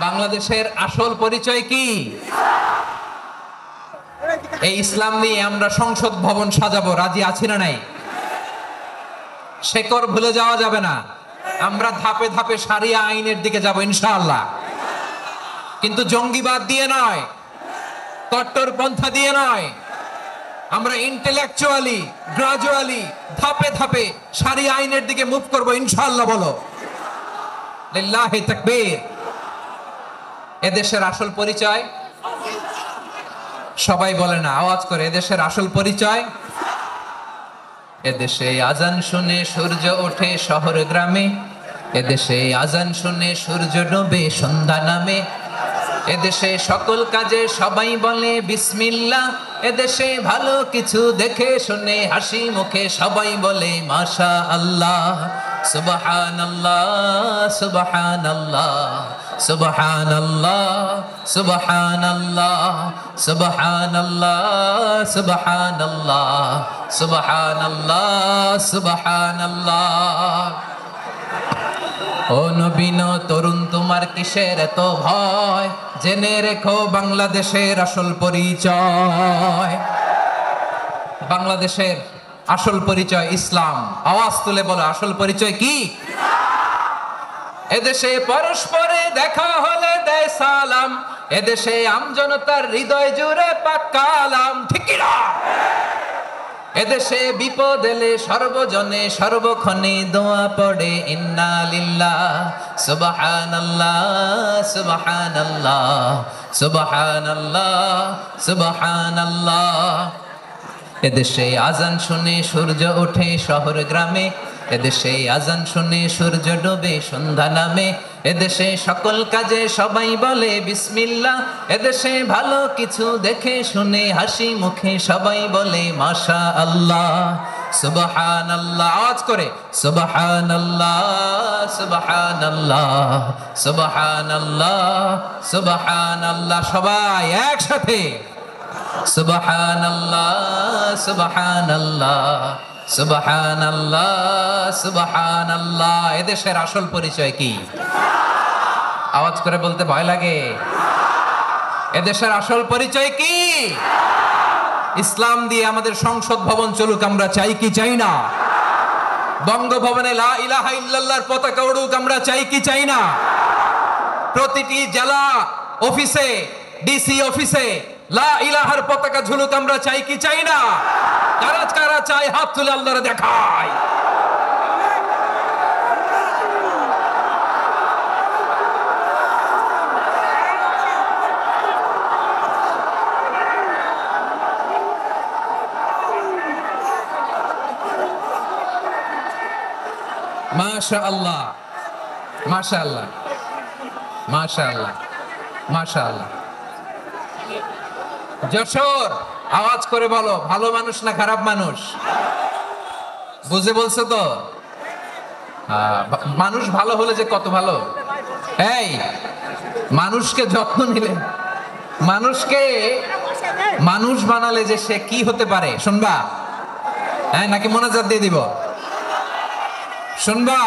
বাংলাদেশের আসল পরিচয় কি? এই ইসলাম নিয়ে আমরা সংসদ ভবন সাজাবো, রাজি আছি না নাই? শেকড় ভুলে যাওয়া যাবে না। আমরা ধাপে ধাপে শারিয়া আইনের দিকে যাব ইনশাআল্লাহ, কিন্তু জঙ্গিবাদ দিয়ে নয়, কট্টরপন্থা দিয়ে নয়। আমরা ইন্টেলেকচুয়ালি গ্রাজুয়ালি ধাপে ধাপে শারিয়া আইনের দিকে মুভ করব ইনশাআল্লাহ। বলো লিল্লাহি তাকবীর। এদেশের আসল পরিচয় সবাই বলে না, আওয়াজ করে, এদেশের আসল পরিচয়। এদেশে আজান শুনে সূর্য ওঠে শহর গ্রামে, এদেশে আজান শুনে সূর্য ডোবে সন্ধ্যা নামে, এদেশে সকল কাজে সবাই বলে বিসমিল্লাহ, এদেশে ভালো কিছু দেখে শুনে হাসি মুখে সবাই বলে মাশা আল্লাহ। সুবহানাল্লাহ সুবহানাল্লাহ সুবহানাল্লাহ সুবহানাল্লাহ সুবহানাল্লাহ সুবহানাল্লাহ সুবহানাল্লাহ সুবহানাল্লাহ। ও নবীন তরুণ, তোমার কিসের এত ভয়? জেনে রেখো বাংলাদেশের আসল পরিচয়। বাংলাদেশের আসল পরিচয় ইসলাম। আওয়াজ তুলে বলো, আসল পরিচয় কি? এদেশে পরস্পরে দেখা হলে দেয় সালাম, এদেশে আমজনতার হৃদয় জুড়ে পাক্কা আলাম। ঠিক না? এদেশে বিপদ এলে সর্বজনে সর্বক্ষণে দোয়া পড়ে ইন্না লিল্লাহ সুবহানাল্লাহ সুবহানাল্লাহ সুবহানাল্লাহ সুবহানাল্লাহ। এদেশে আজান শুনে সূর্য ওঠে শহর গ্রামে, এদেশে আজান শুনে সূর্য ডোবে সন্ধ্যা নামে, এদেশে সকল কাজে সবাই বলে বিসমিল্লাহ, এদেশে ভালো কিছু দেখে শুনে হাসি মুখে সবাই বলে মাশা আল্লাহ। সুবহানাল্লাহ, আওয়াজ করে সুবহানাল্লাহ সুবহানাল্লাহ সুবহানাল্লাহ সুবহানাল্লাহ। সবাই একসাথে সুবহানাল্লাহ সুবহানাল্লাহ সুবহানাল্লাহ সুবহানাল্লাহ। এদেশের আসল পরিচয় কি? আওয়াজ করে বলতে ভয় লাগে। এদেশের আসল পরিচয় কি? ইসলাম দিয়ে আমাদের সংসদ ভবন চলুক, আমরা চাই কি চাই না? বঙ্গভবনে লা ইলাহা ইল্লাল্লাহর পতাকা উড়ুক, আমরা চাই কি চাই না? প্রতিটি জেলা অফিসে, ডিসি অফিসে লা ইলাহার পতাকা ঝুলুক, আমরা চাই কি চাই না? কারা কারা চাই হাত তুলে আল্লাহরে দেখায়। মাশাআল্লাহ মাশাআল্লাহ মাশাআল্লাহ মাশাআল্লাহ। যশোর, আওয়াজ করে বলো, ভালো মানুষ না খারাপ মানুষ? বুঝে বলছো তো? মানুষ ভালো হলে যে কত ভালো। এই মানুষকে যত্ন নিলে, মানুষকে মানুষ বানালে যে সে কি হতে পারে শুনবা? হ্যাঁ, নাকি মোনাজাত দিয়ে দিব? শুনবা?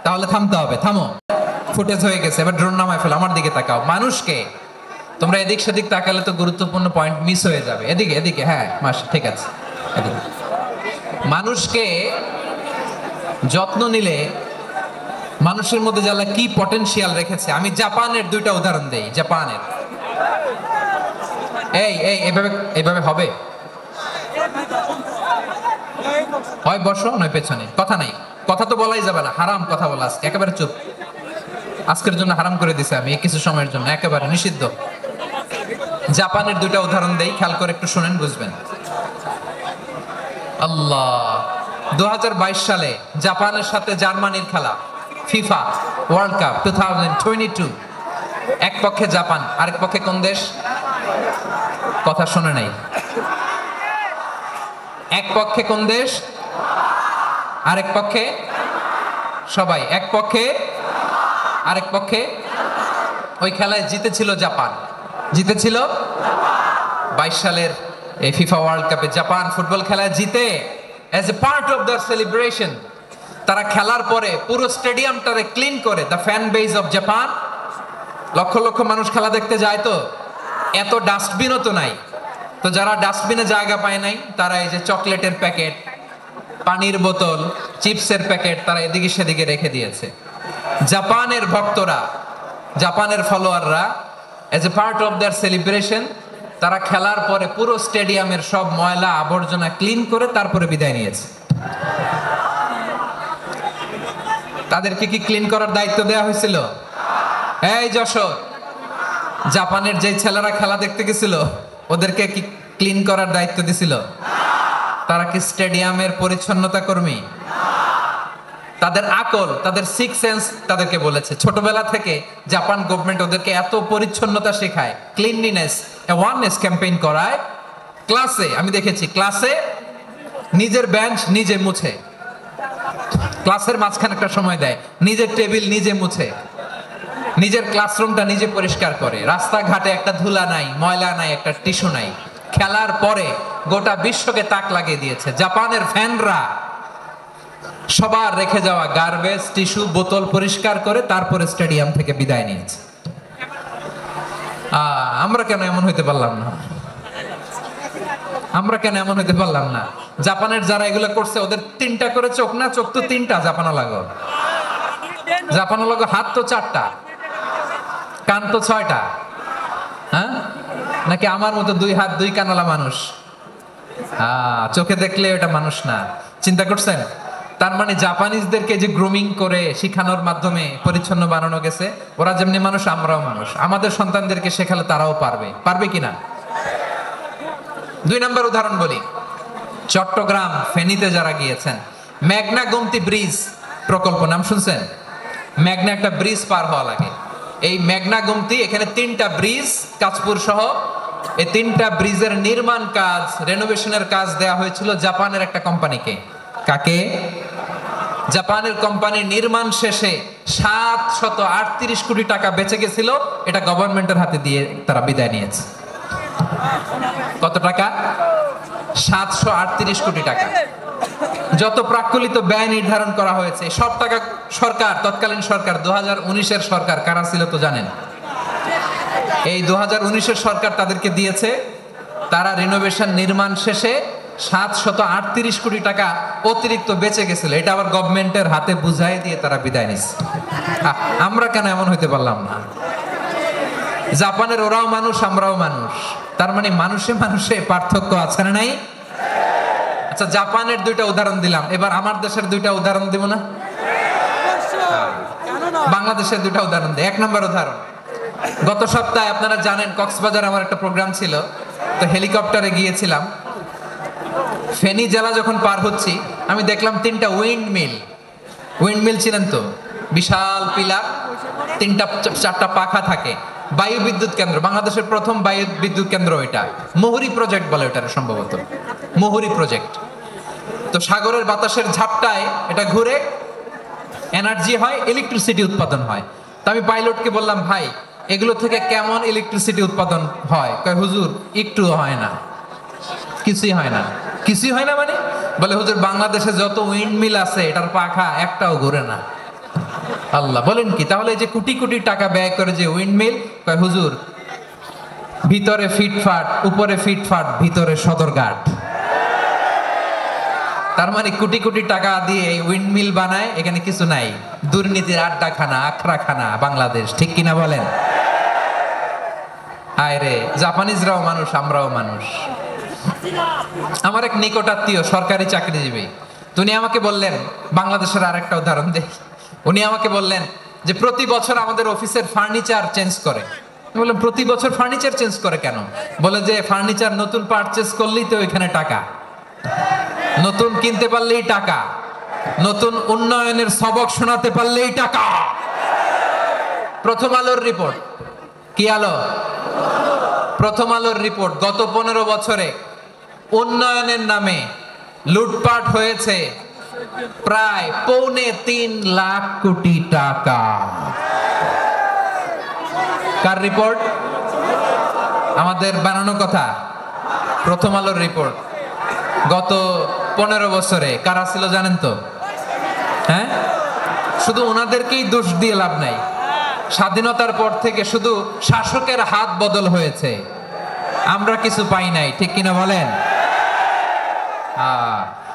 তাহলে থামতে হবে। থামো, ফুটেজ হয়ে গেছে, এবার ড্রোন নামায় ফেলো। আমার দিকে তাকাও। মানুষকে, তোমরা এদিক সেদিক তাকালে তো গুরুত্বপূর্ণ পয়েন্ট মিস হয়ে যাবে। এদিকে এদিকে, হ্যাঁ মাস ঠিক আছে। এদিকে মানুষকে যত্ন নিলে মানুষের মধ্যে যারা কি পটেনশিয়াল রেখেছে। আমি জাপানের দুইটা উদাহরণ দেই। জাপানের, এই এই এইভাবে এইভাবে হবে, হয় বসো নয় পেছনে, কথা নাই, কথা তো বলাই যাবে না, হারাম কথা বলা। আজকে একেবারে চুপ, আজকের জন্য হারাম করে দিছে আমি, কিছু সময়ের জন্য একেবারে নিষিদ্ধ। জাপানের দুইটা উদাহরণ দেই, খেয়াল করে একটু শুনেন, বুঝবেন। আল্লাহ, 2022 সালে জাপানের সাথে জার্মানির খেলা, ফিফা ওয়ার্ল্ড কাপ 2022। এক পক্ষে জাপান, আরেক পক্ষে কোন দেশ? কথা শুনে নাই। এক পক্ষে কোন দেশ? আরেক পক্ষে? সবাই এক পক্ষে, আরেক পক্ষে। ওই খেলায় জিতেছিল জাপান, জিতেছিল 22 সালের এই ফিফা ওয়ার্ল্ড কাপে জাপান ফুটবল খেলায় জিতে। As a part of the celebration তারা খেলার পরে পুরো স্টেডিয়ামটারে ক্লিন করে, the fan base of Japan. লক্ষ লক্ষ মানুষ খেলা দেখতে যায়, তো এত ডাস্টবিনও তো নাই। তো যারা ডাস্টবিনে জায়গা পায় নাই, তারা এই যে চকলেটের প্যাকেট, পানির বোতল, চিপসের প্যাকেট তারা এদিকে সেদিকে রেখে দিয়েছে। জাপানের ভক্তরা, জাপানের ফলোয়াররা as a part of their celebration, তারা খেলার পরে পুরো স্টেডিয়ামের সব ময়লা আবর্জনা ক্লিন করে তারপরে বিদায় নিয়েছে। তাদেরকে কি ক্লিন করার দায়িত্ব দেওয়া হয়েছিল? এই যশোর, জাপানের যে ছেলেরা খেলা দেখতে গেছিল ওদেরকে কি ক্লিন করার দায়িত্ব দিছিল? তারা কি স্টেডিয়ামের পরিচ্ছন্নতা কর্মী? তাদের আকল, তাদের সিক্স সেন্স তাদেরকে বলেছে। ছোটবেলা থেকে জাপান গভর্নমেন্ট ওদেরকে এত পরিচ্ছন্নতা শেখায়, ক্লিনলিনেস অ্যাওয়ারনেস ক্যাম্পেইন করায়। ক্লাসে আমি দেখেছি, ক্লাসে নিজের বেঞ্চ নিজে মুছে, ক্লাসের মাঝখানে একটা সময় দেয়, নিজের টেবিল নিজে মুছে, নিজের ক্লাসরুমটা নিজে পরিষ্কার করে। রাস্তাঘাটে একটা ধুলা নাই, ময়লা নাই, একটা টিস্যু নাই। খেলার পরে গোটা বিশ্বকে তাক লাগিয়ে দিয়েছে। জাপানের ফ্যানরা সবার রেখে যাওয়া গার্বেজ, টিস্যু, বোতল পরিষ্কার করে তারপরে স্টেডিয়াম থেকে বিদায় নিয়েছে। আমরা কেন এমন হইতে পারলাম না? আমরা কেন এমন হইতে পারলাম না? জাপানের যারা এগুলো করছে ওদের 3টা করে চোখ না? চোখ তো 3টা, জাপানো লাগো। জাপানো লাগো হাত তো 4টা, কান তো 6টা। হ্যাঁ, নাকি আমার মতো 2 হাত 2 কানওয়ালা মানুষ? চোখে দেখলে ওটা মানুষ না। চিন্তা করছেন? তার মানে জাপানিজদেরকে যে গ্রুমিং করে শিখানোর মাধ্যমে পরিচ্ছন্ন বানানো গেছে। ওরা যেমনি মানুষ, আমরাও মানুষ। আমাদের সন্তানদেরকে শেখালে তারাও পারবে। পারবে কিনা? 2 নম্বর উদাহরণ বলি। চট্টগ্রাম ফেনীতে যারা গিয়েছেন, মেঘনা গোমতী ব্রিজ প্রকল্প নাম শুনছেন? মেঘনা একটা ব্রিজ পার হওয়া লাগে। এই মেঘনা গোমতী, এখানে 3টা ব্রিজ, কাঁচপুর সহ এই 3টা ব্রিজের নির্মাণ কাজ, রেনোভেশনের কাজ দেয়া হয়েছিল জাপানের একটা কোম্পানিকে। কাকে? জাপানের কোম্পানি। নির্মাণ শেষে 738 কোটি টাকা বেঁচে গেছিল, এটা গভর্নমেন্টের হাতে দিয়ে তারা বিদায় নিয়েছে। কত টাকা? 738 কোটি টাকা। যত প্রাক্কলিত ব্যয় নির্ধারণ করা হয়েছে সব টাকা সরকার, তৎকালীন সরকার 2019-এর সরকার, কারা ছিল তো জানেন? এই 2019-এর সরকার তাদেরকে দিয়েছে। তারা রিনোভেশন নির্মাণ শেষে 738 কোটি টাকা অতিরিক্ত বেঁচে গেছিল, এটা আবার গভর্নমেন্টের হাতে বুঝাই দিয়ে তারা বিদায় নিচ্ছে। আমরা কেন এমন হইতে পারলাম না? জাপানের ওরাও মানুষ, আমরাও মানুষ। তার মানে মানুষে মানুষে পার্থক্য আছে না নাই? আচ্ছা, জাপানের 2টা উদাহরণ দিলাম, এবার আমার দেশের 2টা উদাহরণ দিব না? বাংলাদেশের 2টা উদাহরণ দিই। 1 নম্বর উদাহরণ, গত সপ্তাহে আপনারা জানেন কক্সবাজার আমার একটা প্রোগ্রাম ছিল, তো হেলিকপ্টারে গিয়েছিলাম। ফেনী জেলা যখন পার হচ্ছি, আমি দেখলাম 3টা উইন্ডমিল। উইন্ডমিল ছিলেন তো? বিশাল পিলার, 3টা 4টা পাখা থাকে। বায়ু বিদ্যুৎ কেন্দ্র, বাংলাদেশের প্রথম বায়ু বিদ্যুৎ কেন্দ্র এটা। মুহুরী প্রজেক্ট বলে ওটার, সম্ভবত মুহুরী প্রজেক্ট। তো সাগরের বাতাসের ঝাপটায় এটা ঘুরে এনার্জি হয়, ইলেকট্রিসিটি উৎপাদন হয়। তো আমি পাইলটকে বললাম, ভাই এগুলো থেকে কেমন ইলেকট্রিসিটি উৎপাদন হয়? কয়, হুজুর একটু হয় না, কিছুই হয় না। কিছুই হয় না মানে? বলে, হুজুর বাংলাদেশে যত উইন্ডমিল আছে এটার পাখা একটাও ঘুরে না। আল্লাহ, বলেন কি? তাহলে যে কোটি কোটি টাকা ব্যয় করে যে উইন্ডমিল, কয় হুজুর ভিতরে ফিটফাট, উপরে ফিটফাট, ভিতরে সদরঘাট। তার মানে কোটি কোটি টাকা দিয়ে এই উইন্ডমিল বানায়, এখানে কিছু নাই। দুর্নীতির আড্ডাখানা, আখড়াখানা বাংলাদেশ, ঠিক কিনা বলেন? আয় রে, জাপানিজরাও মানুষ, আমরাও মানুষ। আমার এক নিকটাত্মীয় সরকারি চাকরিজীবী, উনি আমাকে বললেন, বাংলাদেশের আরেকটা উদাহরণ দেই। উনি আমাকে বললেন যে প্রতি বছর আমাদের অফিসের ফার্নিচার চেঞ্জ করে। আমি বললাম, প্রতি বছর ফার্নিচার চেঞ্জ করে কেন? বলে যে ফার্নিচার নতুন পারচেজ করলেই তো এখানে টাকা, নতুন কিনতে পারলেই টাকা, নতুন উন্নয়নের সবক শোনাতে পারলেই টাকা। প্রথম আলোর রিপোর্ট। কি আলো? প্রথম আলোর রিপোর্ট। গত 15 বছরে উন্নয়নের নামে লুটপাট হয়েছে প্রায় 3.25 লাখ কোটি টাকা। কার রিপোর্ট? আমাদের বানানো কথা। প্রথম আলোর রিপোর্ট। গত 15 বছরে কারা ছিল জানেন তো? হ্যাঁ, শুধু ওনাদেরকেই দোষ দিয়ে লাভ নাই। স্বাধীনতার পর থেকে শুধু শাসকের হাত বদল হয়েছে, আমরা কিছু পাই নাই, ঠিক কিনা বলেন?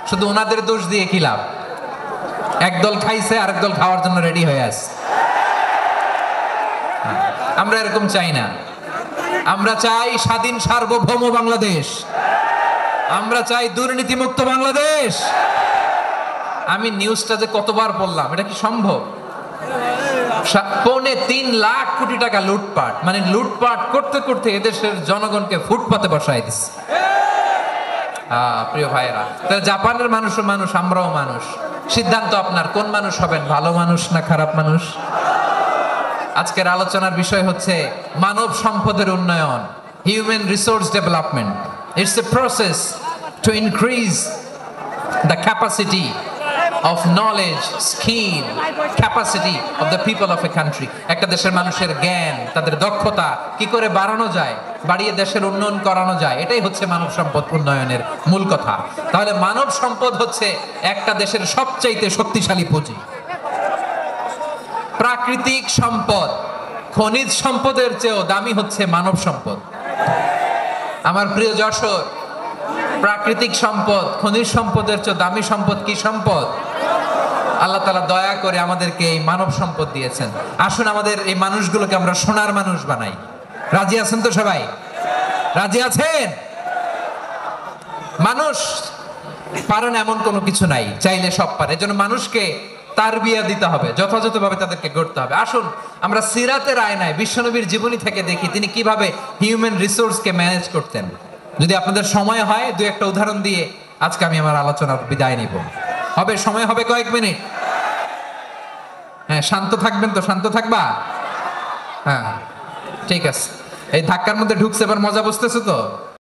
শুধু ওনাদের দোষ দিয়ে কি লাভ? একদল খাইছে, আরেক দল খাওয়ার জন্য রেডি হয়ে আছে। আমরা এরকম চাই না। আমরা চাই স্বাধীন সার্বভৌম বাংলাদেশ, আমরা চাই দুর্নীতিমুক্ত বাংলাদেশ। আমি নিউজটা যে কতবার পড়লাম, এটা কি সম্ভব? 3.25 লাখ কোটি টাকা লুটপাট, মানে লুটপাট করতে করতে এদেশের জনগণকে ফুটপাতে বসাই দিচ্ছে। প্রিয় ভাইয়েরা, তাহলে জাপানের মানুষও মানুষ, আমরাও মানুষ। সিদ্ধান্ত আপনার, কোন মানুষ হবেন, ভালো মানুষ না খারাপ মানুষ? আজকের আলোচনার বিষয় হচ্ছে মানব সম্পদের উন্নয়ন, human resource development. It's a process to increase the capacity of knowledge, skill, capacity of the people of a country. একটা দেশের মানুষের জ্ঞান, তাদের দক্ষতা কি করে বাড়ানো যায়, বাড়িয়ে দেশের উন্নয়ন করানো যায়, এটাই হচ্ছে মানব সম্পদ উন্নয়নের মূল কথা। তাহলে মানব সম্পদ হচ্ছে একটা দেশের সবচাইতে শক্তিশালী পুঁজি। প্রাকৃতিক সম্পদ, খনিজ সম্পদের চেয়েও দামি হচ্ছে মানব সম্পদ। আমার প্রিয় যশোর, প্রাকৃতিক সম্পদ, খনিজ সম্পদের চেয়ে দামি সম্পদ কি সম্পদ? আল্লাহ তাআলা দয়া করে আমাদেরকে এই মানব সম্পদ দিয়েছেন। আসুন আমাদের এই মানুষগুলোকে আমরা সোনার মানুষ বানাই। রাজি আছেন তো সবাই? রাজি আছেন? মানুষ পারেন এমন কোনো কিছু নাই, চাইলে সব পারে। এজন্য মানুষকে তারবিয়া দিতে হবে, যথাযথভাবে তাদেরকে গড়তে হবে। আসুন আমরা সিরাতের আয়নায় বিশ্বনবীর জীবনী থেকে দেখি তিনি কিভাবে হিউম্যান রিসোর্সকে ম্যানেজ করতেন। যদি আপনাদের সময় হয়, দুই একটা উদাহরণ দিয়ে আজকে আমি আমার আলোচনার বিদায় নিব। হবে সময় হবে কয়েক মিনিট? হ্যাঁ, শান্ত থাকবেন তো? শান্ত থাকবা? হ্যাঁ, ঠিক আছে। এই ধাক্কার মধ্যে ঢুকছে, এবার মজা বুঝতেছো তো?